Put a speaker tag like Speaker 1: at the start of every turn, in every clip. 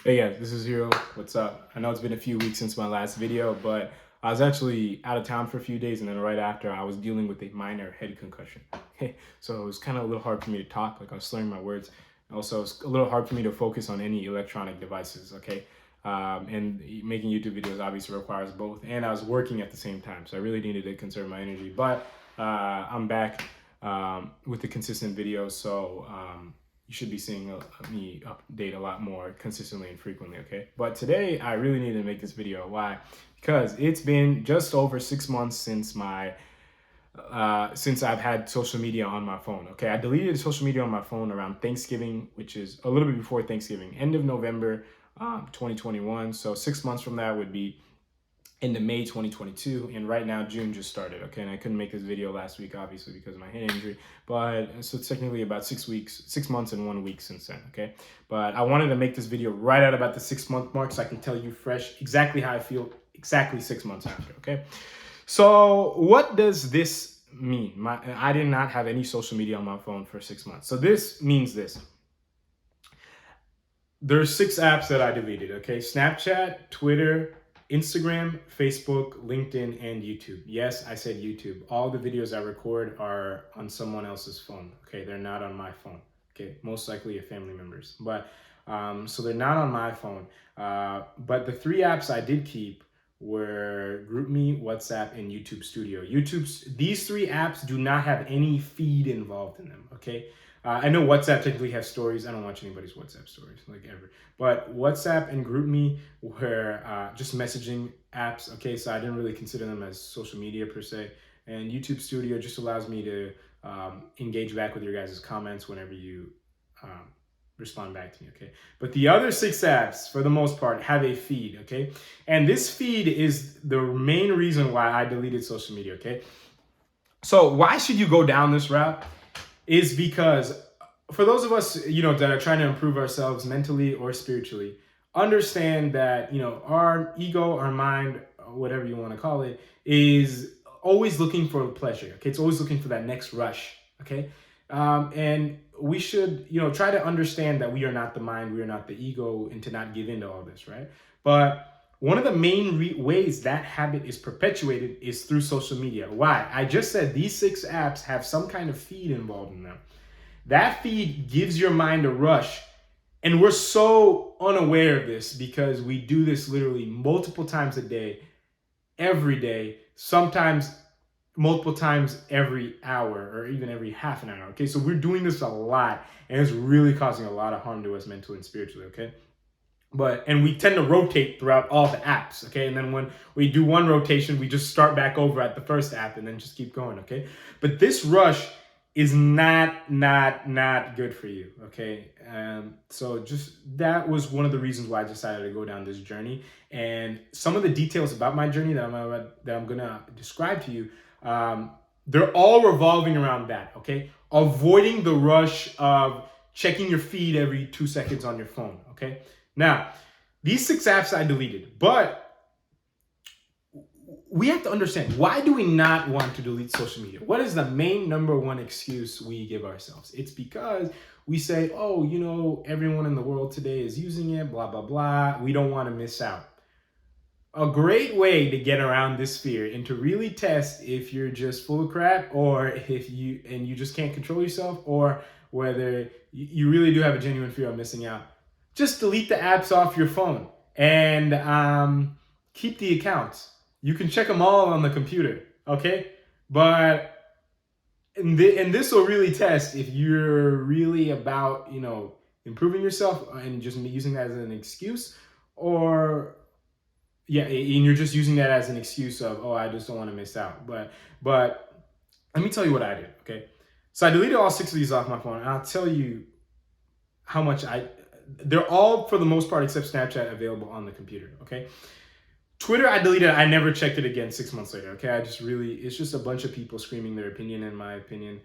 Speaker 1: Hey guys, this is Hero. What's up? I know it's been a few weeks since my last video, but I was actually out of town for a few days, and then right after I was dealing with a minor head concussion. Okay, so it was kind of a little hard for me to talk, like I was slurring my words. Also, it's a little hard for me to focus on any electronic devices. Okay, and making YouTube videos obviously requires both, and I was working at the same time, so I really needed to conserve my energy. But I'm back with the consistent videos, so. You should be seeing me update a lot more consistently and frequently, okay? But today, I really need to make this video. Why? Because it's been just over 6 months since I've had social media on my phone, okay? I deleted social media on my phone around Thanksgiving, which is a little bit before Thanksgiving, end of November 2021. So 6 months from that would be into May 2022, and right now June just started, okay? And I couldn't make this video last week, obviously, because of my hand injury, but so it's technically about 6 weeks, 6 months and 1 week since then, okay? But I wanted to make this video right at about the 6 month mark so I can tell you fresh exactly how I feel exactly 6 months after, okay? So what does this mean? I did not have any social media on my phone for 6 months. So this means this. There's 6 apps that I deleted, okay? Snapchat, Twitter, Instagram, Facebook, LinkedIn, and YouTube. Yes, I said YouTube. All the videos I record are on someone else's phone, okay? They're not on my phone, okay? Most likely a family member's. But, so they're not on my phone. But the 3 apps I did keep were GroupMe, WhatsApp, and YouTube Studio. These 3 apps do not have any feed involved in them, okay? I know WhatsApp technically has stories. I don't watch anybody's WhatsApp stories, like ever. But WhatsApp and GroupMe were just messaging apps. Okay, so I didn't really consider them as social media per se. And YouTube Studio just allows me to engage back with your guys' comments whenever you um, respond back to me. Okay, but the other 6 apps, for the most part, have a feed. Okay, and this feed is the main reason why I deleted social media. Okay, so why should you go down this route? Is because for those of us, that are trying to improve ourselves mentally or spiritually, understand that, our ego, our mind, whatever you want to call it, is always looking for pleasure. Okay, it's always looking for that next rush. Okay, and we should, try to understand that we are not the mind, we are not the ego, and to not give in to all this, right? But one of the main ways that habit is perpetuated is through social media. Why? I just said these 6 apps have some kind of feed involved in them. That feed gives your mind a rush. And we're so unaware of this because we do this literally multiple times a day, every day, sometimes multiple times every hour or even every half an hour. Okay, so we're doing this a lot and it's really causing a lot of harm to us mentally and spiritually. Okay. And we tend to rotate throughout all the apps, okay? And then when we do one rotation, we just start back over at the first app and then just keep going, okay? But this rush is not good for you, okay? So just that was one of the reasons why I decided to go down this journey. And some of the details about my journey that I'm gonna describe to you, they're all revolving around that, okay? Avoiding the rush of checking your feed every 2 seconds on your phone, okay? Now, these 6 apps I deleted, but we have to understand, why do we not want to delete social media? What is the main number one excuse we give ourselves? It's because we say, oh, everyone in the world today is using it, blah, blah, blah. We don't want to miss out. A great way to get around this fear and to really test if you're just full of crap or if you just can't control yourself, or whether you really do have a genuine fear of missing out. Just delete the apps off your phone and keep the accounts. You can check them all on the computer, okay? But and this will really test if you're really about, improving yourself and just using that as an excuse, or yeah, and you're just using that as an excuse of, I just don't want to miss out. But let me tell you what I did, okay? So I deleted all 6 of these off my phone, and I'll tell you how much they're all, for the most part, except Snapchat, available on the computer, okay? Twitter, I deleted. I never checked it again 6 months later, okay? It's just a bunch of people screaming their opinion, in my opinion.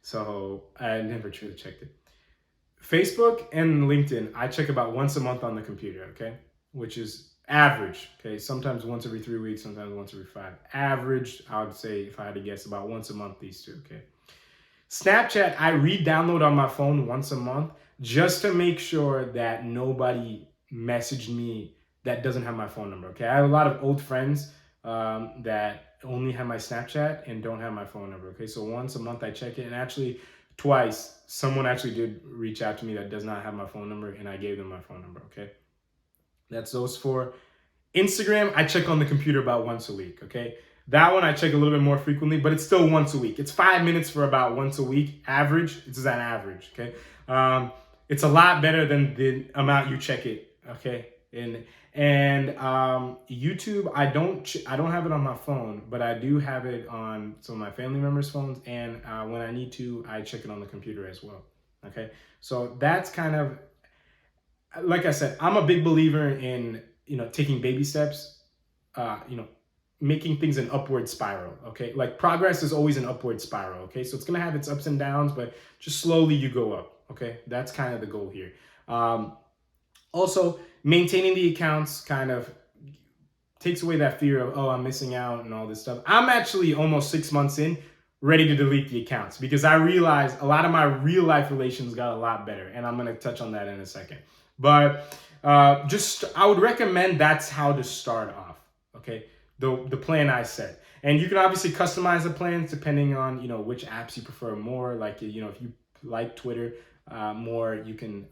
Speaker 1: So I never truly checked it. Facebook and LinkedIn, I check about once a month on the computer, okay? Which is average, okay? Sometimes once every 3 weeks, sometimes once every 5. Average, I would say, if I had to guess, about once a month, these two, okay? Snapchat, I re-download on my phone once a month. just to make sure that nobody messaged me that doesn't have my phone number. Okay, I have a lot of old friends that only have my Snapchat and don't have my phone number. Okay, so once a month I check it, and actually twice someone actually did reach out to me that does not have my phone number, and I gave them my phone number. Okay, that's those four. Instagram, I check on the computer about once a week, okay? That one I check a little bit more frequently, but it's still once a week. It's 5 minutes for about once a week. Average, it's an average, okay? It's a lot better than the amount you check it, okay? And YouTube, I don't have it on my phone, but I do have it on some of my family members' phones, and when I need to, I check it on the computer as well, okay? So that's kind of, like I said, I'm a big believer in, taking baby steps, making things an upward spiral, okay? Like progress is always an upward spiral, okay? So it's gonna have its ups and downs, but just slowly you go up, okay? That's kind of the goal here. Also, maintaining the accounts kind of takes away that fear of, oh, I'm missing out and all this stuff. I'm actually almost 6 months in, ready to delete the accounts because I realized a lot of my real life relations got a lot better, and I'm gonna touch on that in a second. But I would recommend that's how to start off, okay? The plan I set. And you can obviously customize the plans depending on, which apps you prefer more. Like, if you like Twitter more, you can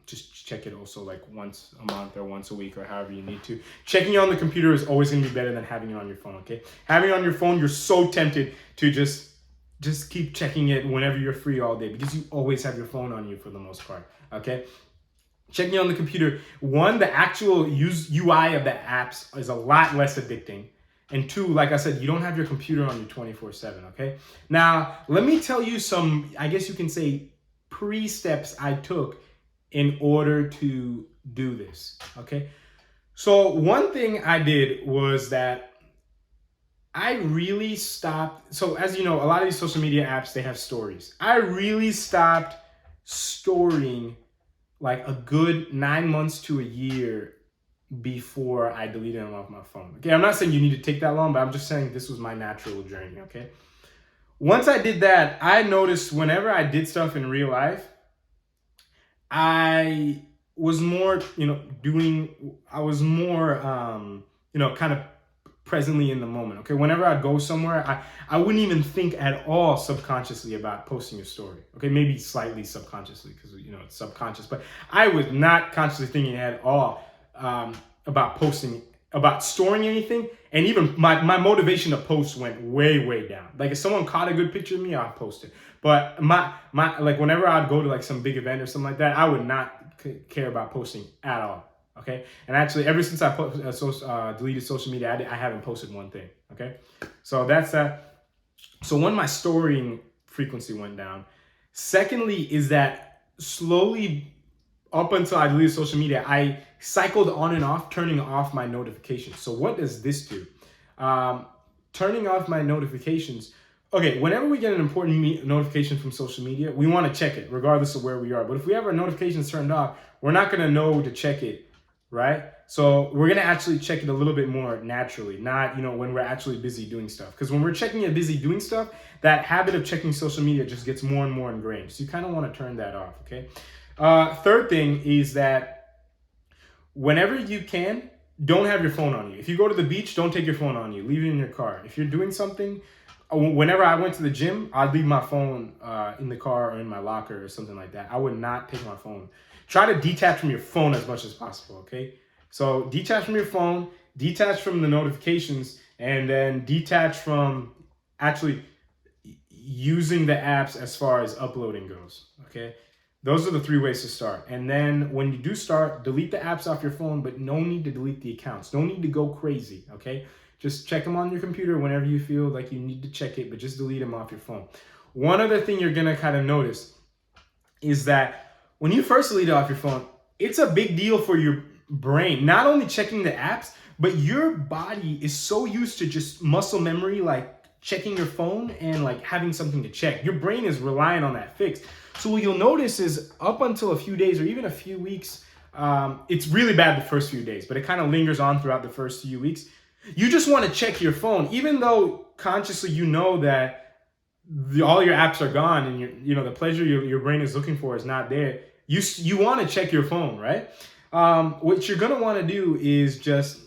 Speaker 1: just check it also like once a month or once a week or however you need to. Checking it on the computer is always gonna be better than having it on your phone, okay? Having it on your phone, you're so tempted to just keep checking it whenever you're free all day because you always have your phone on you for the most part, okay? Checking on the computer, one, the actual UI of the apps is a lot less addicting. And two, like I said, you don't have your computer on you 24/7, okay? Now, let me tell you some, I guess you can say, pre-steps I took in order to do this, okay? So one thing I did was that I really stopped. So as you know, a lot of these social media apps, they have stories. I really stopped storing like a good 9 months to a year before I deleted them off my phone. Okay, I'm not saying you need to take that long, but I'm just saying this was my natural journey, okay? Once I did that, I noticed whenever I did stuff in real life, I was more, kind of presently in the moment, okay? Whenever I go somewhere, I wouldn't even think at all subconsciously about posting a story, okay? Maybe slightly subconsciously because, it's subconscious, but I was not consciously thinking at all about posting, about storing anything. And even my motivation to post went way, way down. Like if someone caught a good picture of me, I'd post it. But my like whenever I'd go to like some big event or something like that, I would not care about posting at all. Okay, and actually, ever since I deleted social media, I haven't posted one thing. Okay, so that's that. So one, my storing frequency went down. Secondly, is that slowly up until I deleted social media, I cycled on and off, turning off my notifications. So what does this do? Turning off my notifications. Okay, whenever we get an important notification from social media, we want to check it regardless of where we are. But if we have our notifications turned off, we're not going to know to check it, right? So we're going to actually check it a little bit more naturally, not, when we're actually busy doing stuff. Because when we're checking it busy doing stuff, that habit of checking social media just gets more and more ingrained. So you kind of want to turn that off, okay? Third thing is that whenever you can, don't have your phone on you. If you go to the beach, don't take your phone on you. Leave it in your car. If you're doing something, whenever I went to the gym, I'd leave my phone in the car or in my locker or something like that. I would not take my phone. Try to detach from your phone as much as possible, okay? So detach from your phone, detach from the notifications, and then detach from actually using the apps as far as uploading goes, okay? Those are the 3 ways to start. And then when you do start, delete the apps off your phone, but no need to delete the accounts. No need to go crazy, okay? Just check them on your computer whenever you feel like you need to check it, but just delete them off your phone. One other thing you're gonna kind of notice is that when you first delete it off your phone, it's a big deal for your brain. Not only checking the apps, but your body is so used to just muscle memory, like checking your phone and like having something to check. Your brain is relying on that fix. So what you'll notice is up until a few days or even a few weeks, it's really bad the first few days, but it kind of lingers on throughout the first few weeks. You just want to check your phone, even though consciously you know that all your apps are gone and the pleasure your brain is looking for is not there. you want to check your phone, right? What you're gonna want to do is just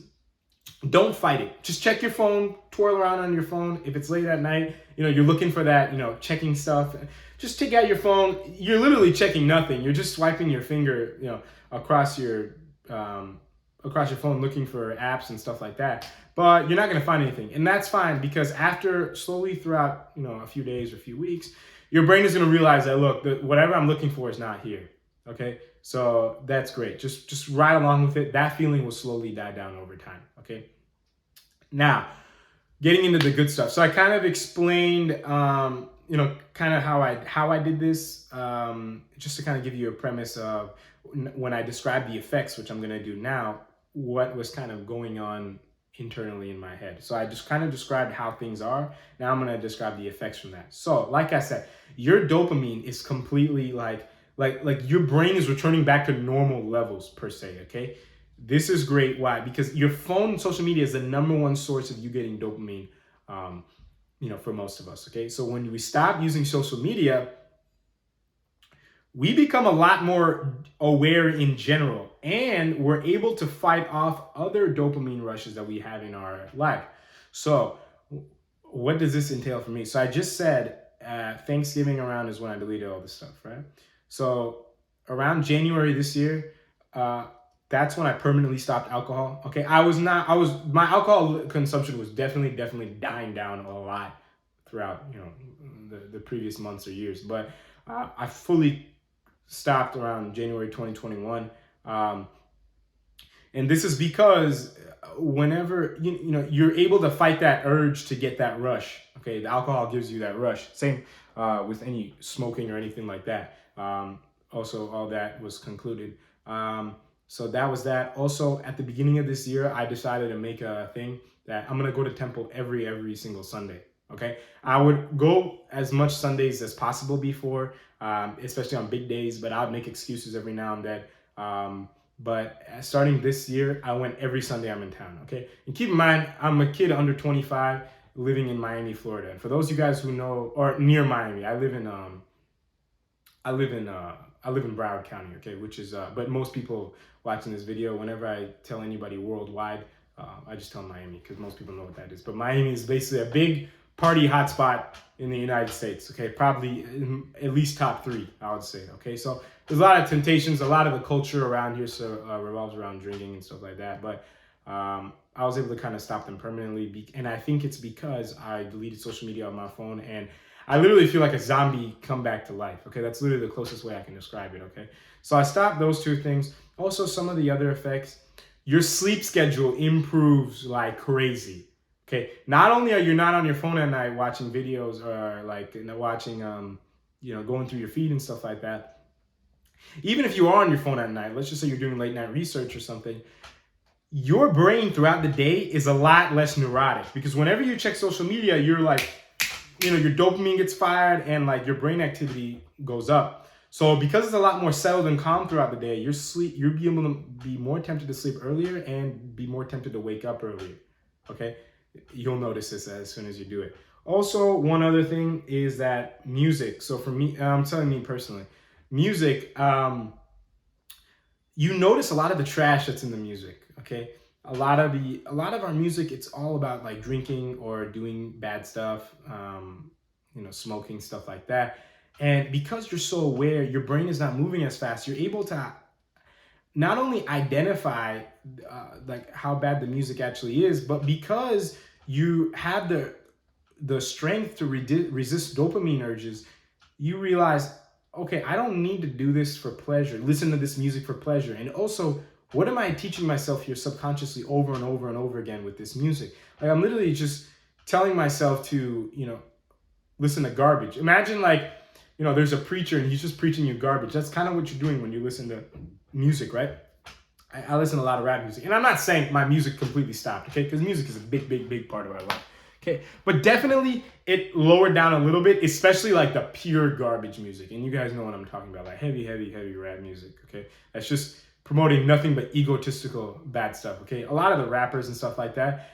Speaker 1: don't fight it. Just check your phone, twirl around on your phone. If it's late at night, you're looking for that, checking stuff. Just take out your phone. You're literally checking nothing. You're just swiping your finger, across your phone, looking for apps and stuff like that. But you're not going to find anything, and that's fine, because after slowly throughout, a few days or a few weeks, your brain is going to realize that, look, whatever I'm looking for is not here. Okay, so that's great. Just ride along with it. That feeling will slowly die down over time. Okay. Now, getting into the good stuff. So I kind of explained, kind of how I did this, just to kind of give you a premise of when I describe the effects, which I'm going to do now, what was kind of going on internally in my head. So I just kind of described how things are. Now I'm going to describe the effects from that. So, like I said, your dopamine is completely like your brain is returning back to normal levels per se. Okay. This is great. Why? Because your phone and social media is the number one source of you getting dopamine, for most of us. Okay. So when we stop using social media, we become a lot more aware in general, and we're able to fight off other dopamine rushes that we have in our life. So what does this entail for me? So I just said Thanksgiving around is when I deleted all this stuff, right? So around January this year, that's when I permanently stopped alcohol. Okay, my alcohol consumption was definitely dying down a lot throughout, the previous months or years. But I fully stopped around January 2021. And this is because whenever, you're able to fight that urge to get that rush. Okay, the alcohol gives you that rush. Same with any smoking or anything like that. Also, all that was concluded. So that was that. Also, at the beginning of this year, I decided to make a thing that I'm gonna go to temple every single Sunday. Okay, I would go as much Sundays as possible before, especially on big days. But I'd make excuses every now and then. But starting this year, I went every Sunday I'm in town. Okay, and keep in mind, I'm a kid under 25 living in Miami, Florida. And for those of you guys who know, or near Miami, I live in Broward County, okay, which is, but most people watching this video, whenever I tell anybody worldwide, I just tell Miami, because most people know what that is. But Miami is basically a big party hotspot in the United States, okay, probably at least top 3, I would say, okay. So there's a lot of temptations, a lot of the culture around here revolves around drinking and stuff like that, but I was able to kind of stop them permanently, and I think it's because I deleted social media on my phone, and I literally feel like a zombie come back to life. Okay, that's literally the closest way I can describe it. Okay, so I stopped those 2 things. Also, some of the other effects, your sleep schedule improves like crazy. Okay, not only are you not on your phone at night watching videos or watching, going through your feed and stuff like that. Even if you are on your phone at night, let's just say you're doing late night research or something, your brain throughout the day is a lot less neurotic, because whenever you check social media, you're like, your dopamine gets fired and like your brain activity goes up. So because it's a lot more settled and calm throughout the day, you'll be able to be more tempted to sleep earlier and be more tempted to wake up earlier. Okay, you'll notice this as soon as you do it. Also, one other thing is that music. So for me, I'm telling me personally, music, you notice a lot of the trash that's in the music. Okay, a lot of our music, it's all about like drinking or doing bad stuff, smoking, stuff like that. And because you're so aware, your brain is not moving as fast, you're able to not only identify like how bad the music actually is, but because you have the strength to resist dopamine urges, you realize, okay, I don't need to do this for pleasure, listen to this music for pleasure. And also, what am I teaching myself here subconsciously over and over and over again with this music? Like, I'm literally just telling myself to, listen to garbage. Imagine there's a preacher and he's just preaching you garbage. That's kind of what you're doing when you listen to music, right? I listen to a lot of rap music. And I'm not saying my music completely stopped, okay? Because music is a big part of our life, okay? But definitely it lowered down a little bit, especially like the pure garbage music. And you guys know what I'm talking about, like heavy rap music, okay? That's just promoting nothing but egotistical bad stuff, okay? A lot of the rappers and stuff like that,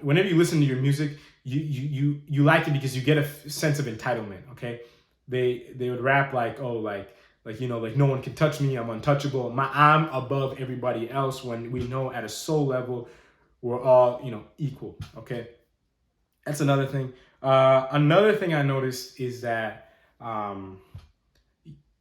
Speaker 1: whenever you listen to your music, you like it because you get a sense of entitlement, okay? They would rap like, oh, like like, you know, like no one can touch me, I'm untouchable, I'm above everybody else, when we know at a soul level we're all, you know, equal. Okay, that's another thing. Another thing I noticed is that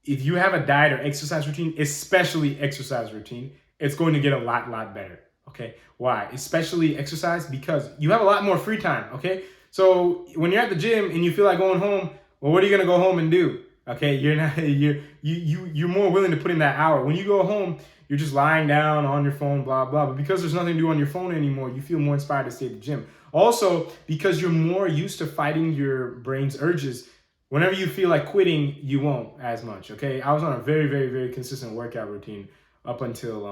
Speaker 1: if you have a diet or exercise routine, especially exercise routine, it's going to get a lot better. Okay, why? Especially exercise, because you have a lot more free time. Okay, so when you're at the gym and you feel like going home, well, what are you gonna go home and do? Okay, you're not you're more willing to put in that hour. When you go home, you're just lying down on your phone, blah blah. But because there's nothing to do on your phone anymore, you feel more inspired to stay at the gym. Also, because you're more used to fighting your brain's urges, whenever you feel like quitting, you won't as much. Okay, I was on a very consistent workout routine up until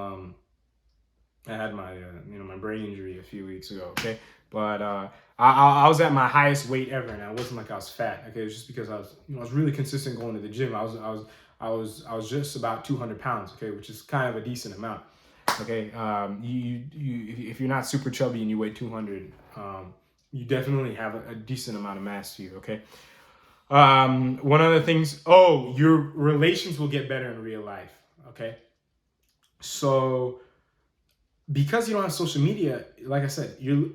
Speaker 1: I had my my brain injury a few weeks ago. Okay, but I was at my highest weight ever, and I wasn't like I was fat. Okay, it was just because I was really consistent going to the gym. I was just about 200 pounds. Okay, which is kind of a decent amount. Okay, if you're not super chubby and you weigh 200, you definitely have a decent amount of mass to you. Okay. One of the things, your relations will get better in real life. Okay. So because you don't have social media, like I said, you're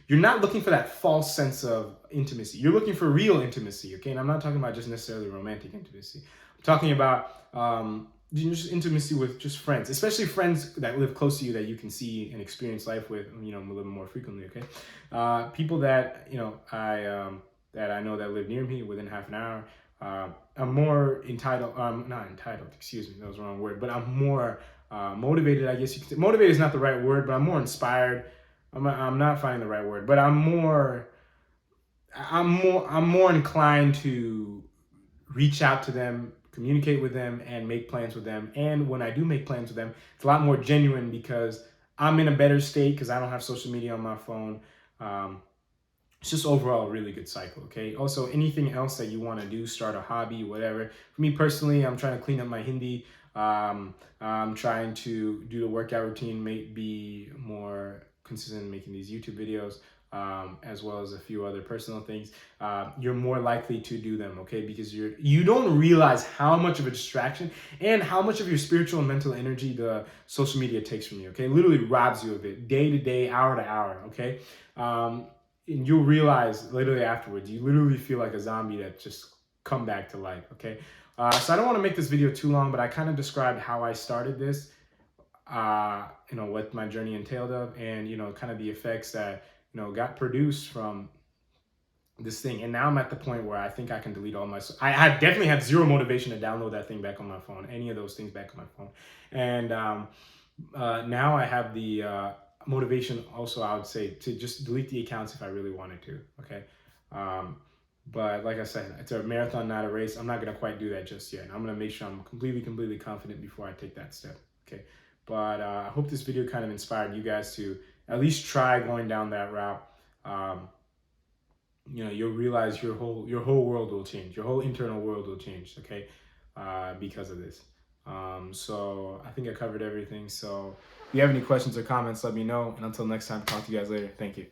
Speaker 1: not looking for that false sense of intimacy. You're looking for real intimacy. Okay. And I'm not talking about just necessarily romantic intimacy. I'm talking about just intimacy with just friends, especially friends that live close to you that you can see and experience life with, you know, a little more frequently. Okay. People that, you know, that I know that live near me within half an hour. I'm more entitled, not entitled, excuse me, that was the wrong word, but I'm more motivated, I guess you could say. Motivated is not the right word, but I'm more inspired. I'm not finding the right word, but I'm more inclined to reach out to them, communicate with them, and make plans with them. And when I do make plans with them, it's a lot more genuine because I'm in a better state because I don't have social media on my phone. It's just overall a really good cycle. Okay. Also, anything else that you want to do, start a hobby, whatever. For me personally, I'm trying to clean up my Hindi. I'm trying to do the workout routine, be more consistent in making these YouTube videos, as well as a few other personal things. You're more likely to do them, okay? Because you don't realize how much of a distraction and how much of your spiritual and mental energy the social media takes from you, okay? It literally robs you of it day to day, hour to hour, okay? And you'll realize literally afterwards, you literally feel like a zombie that just come back to life, okay? So I don't want to make this video too long, but I kind of described how I started this, you know, what my journey entailed of, and, you know, kind of the effects that, you know, got produced from this thing. And now I'm at the point where I think I can delete all my, I definitely have zero motivation to download that thing back on my phone, any of those things back on my phone. And now I have the motivation also, I would say, to just delete the accounts if I really wanted to, okay? But like I said, it's a marathon, not a race. I'm not going to quite do that just yet. I'm going to make sure I'm completely confident before I take that step, okay? But I hope this video kind of inspired you guys to at least try going down that route. You know, you'll realize your whole world will change. Your whole internal world will change, okay? Because of this. So I think I covered everything. So if you have any questions or comments, let me know. And until next time, talk to you guys later. Thank you.